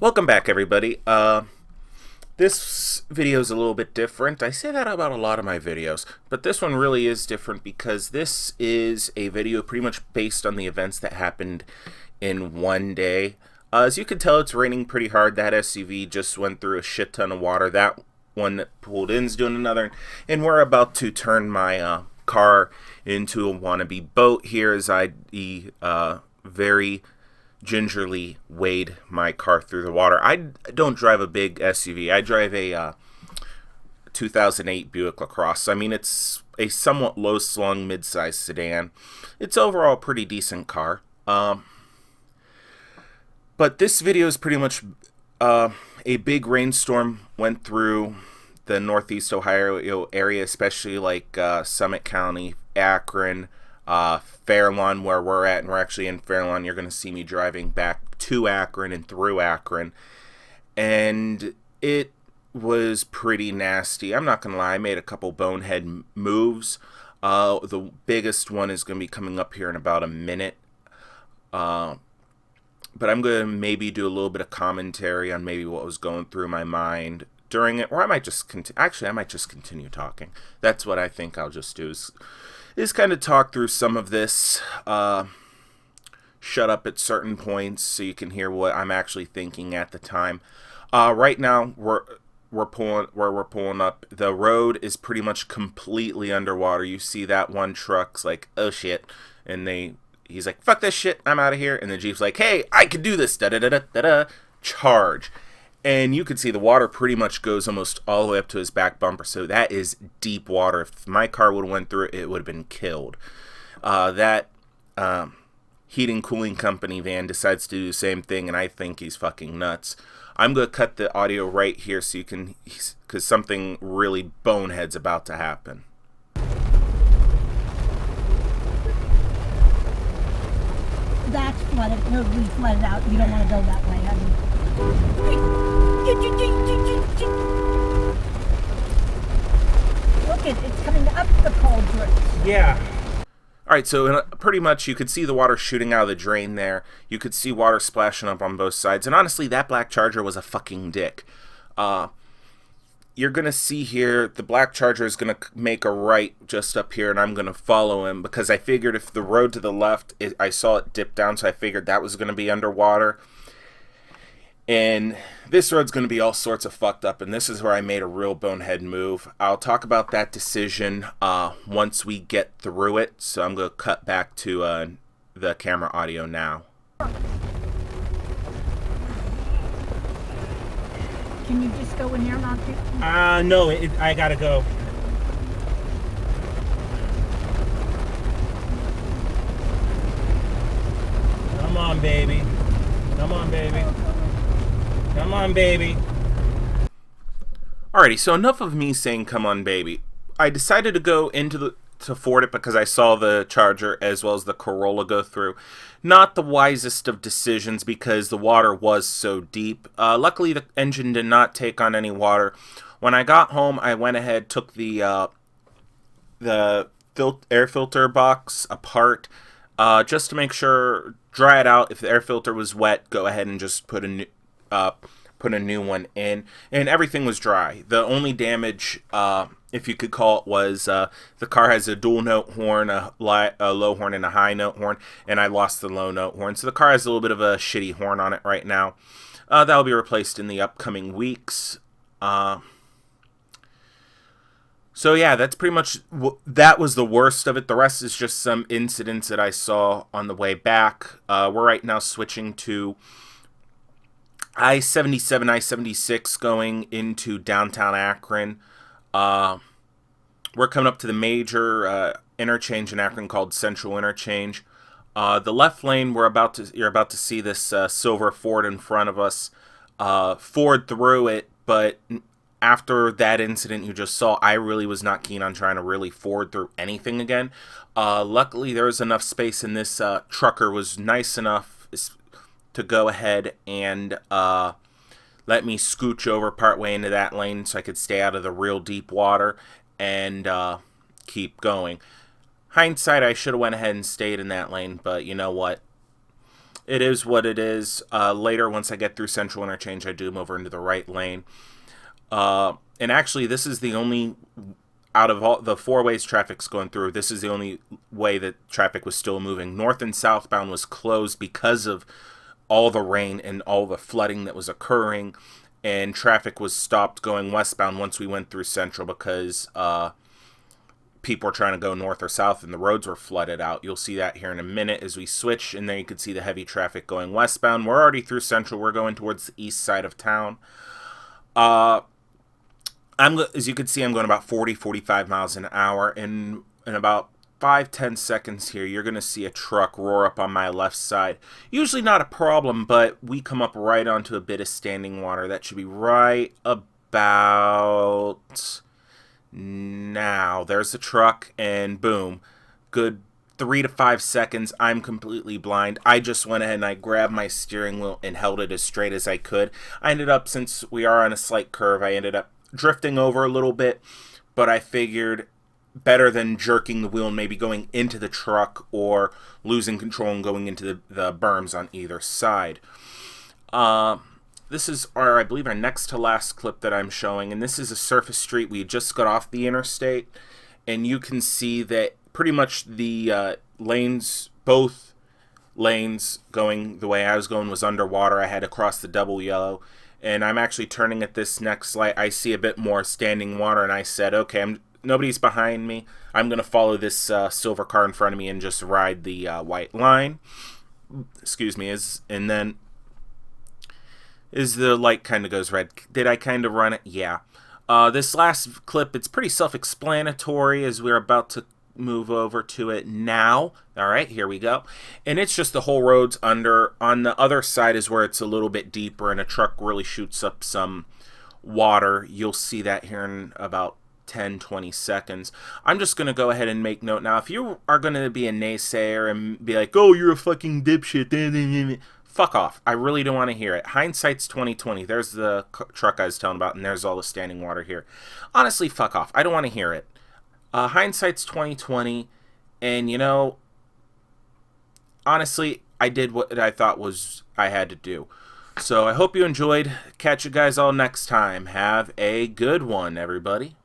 Welcome back, everybody. This video is a little bit different. I say that about a lot of my videos, but this one really is different because this is a video pretty much based on the events that happened in one day. As you can tell, it's raining pretty hard. That SUV just went through a shit ton of water. That one that pulled in is doing another, and we're about to turn my car into a wannabe boat here as I very gingerly wade my car through the water. I don't drive a big SUV. I drive a 2008 Buick LaCrosse. I mean, it's a somewhat low-slung mid-size sedan. It's overall a pretty decent car. But this video is pretty much a big rainstorm went through the northeast Ohio area, especially like Summit County, Akron, Fairlawn, where we're at, and we're actually in Fairlawn. You're going to see me driving back to Akron and through Akron, and it was pretty nasty. I'm not going to lie, I made a couple bonehead moves. The biggest one is going to be coming up here in about a minute, but I'm going to maybe do a little bit of commentary on maybe what was going through my mind during it, or I might just continue talking. That's what I think I'll just do, is kind of talk through some of this, shut up at certain points so you can hear what I'm actually thinking at the time. Right now, we're pulling up. The road is pretty much completely underwater. You see that one truck's like, oh shit, and he's like, fuck this shit, I'm out of here. And the Jeep's like, hey, I can do this, da da da da da da, charge. And you can see the water pretty much goes almost all the way up to his back bumper. So that is deep water. If my car would have went through it, it would have been killed. That heating cooling company van decides to do the same thing, and I think he's fucking nuts. I'm going to cut the audio right here so you can, because something really bonehead's about to happen. That's flooded. No, we flooded out. You don't want to go that way, honey. Look, it's coming up the cauldron. Yeah. Alright, so pretty much you could see the water shooting out of the drain there. You could see water splashing up on both sides. And honestly, that black Charger was a fucking dick. You're going to see here, the black Charger is going to make a right just up here, and I'm going to follow him because I figured if the road to the left, I saw it dip down, so I figured that was going to be underwater. And this road's going to be all sorts of fucked up, and this is where I made a real bonehead move. I'll talk about that decision once we get through it, so I'm going to cut back to the camera audio now. Can you just go in there, Monty? No, I gotta go. Come on, baby. Come on, baby. Come on, baby. Alrighty, so enough of me saying come on, baby. I decided to go to Ford it because I saw the Charger as well as the Corolla go through. Not the wisest of decisions because the water was so deep. Luckily, the engine did not take on any water. When I got home, I went ahead, took the air filter box apart just to make sure, dry it out. If the air filter was wet, go ahead and just put a new one in, and everything was dry. The only damage, if you could call it, was the car has a dual note horn, a low horn, and a high note horn, and I lost the low note horn. So the car has a little bit of a shitty horn on it right now. That will be replaced in the upcoming weeks. So yeah, that's pretty much, that was the worst of it. The rest is just some incidents that I saw on the way back. We're right now switching to I-77, I-76 going into downtown Akron. We're coming up to the major interchange in Akron called Central Interchange. The left lane, you're about to see this silver Ford in front of us. Ford through it, but after that incident you just saw, I really was not keen on trying to really Ford through anything again. Luckily, there was enough space, and this trucker was nice enough to go ahead and let me scooch over partway into that lane so I could stay out of the real deep water and keep going. Hindsight, I should have went ahead and stayed in that lane, but you know what? It is what it is. Later, once I get through Central Interchange, I do move over into the right lane. And actually, this is the only, out of all the four ways traffic's going through, this is the only way that traffic was still moving. North and southbound was closed because of all the rain and all the flooding that was occurring, and traffic was stopped going westbound once we went through Central because people were trying to go north or south and the roads were flooded out. You'll see that here in a minute as we switch, and then you can see the heavy traffic going westbound. We're already through Central. We're going towards the east side of town. As you can see, I'm going about 45 miles an hour, and in about 5-10 seconds here, you're going to see a truck roar up on my left side. Usually not a problem, but we come up right onto a bit of standing water. That should be right about now. There's the truck, and boom. Good 3 to 5 seconds, I'm completely blind. I just went ahead and I grabbed my steering wheel and held it as straight as I could. I ended up, since we are on a slight curve, I ended up drifting over a little bit, but I figured better than jerking the wheel and maybe going into the truck or losing control and going into the berms on either side. This is I believe our next to last clip that I'm showing, and this is a surface street. We just got off the interstate, and you can see that pretty much the lanes, both lanes going the way I was going was underwater. I had to cross the double yellow, and I'm actually turning at this next light. I see a bit more standing water, and I said, okay, nobody's behind me. I'm going to follow this silver car in front of me and just ride the white line. Excuse me. And then as the light kind of goes red, did I kind of run it? Yeah. This last clip, it's pretty self-explanatory as we're about to move over to it now. All right, here we go. And it's just the whole road's under. On the other side is where it's a little bit deeper and a truck really shoots up some water. You'll see that here in about 10-20 seconds. I'm just going to go ahead and make note. Now, if you are going to be a naysayer and be like, oh, you're a fucking dipshit, fuck off. I really don't want to hear it. Hindsight's 20/20. There's the truck I was telling about, and there's all the standing water here. Honestly, fuck off. I don't want to hear it. Hindsight's 20/20, and you know, honestly, I did what I thought was I had to do. So I hope you enjoyed. Catch you guys all next time. Have a good one, everybody.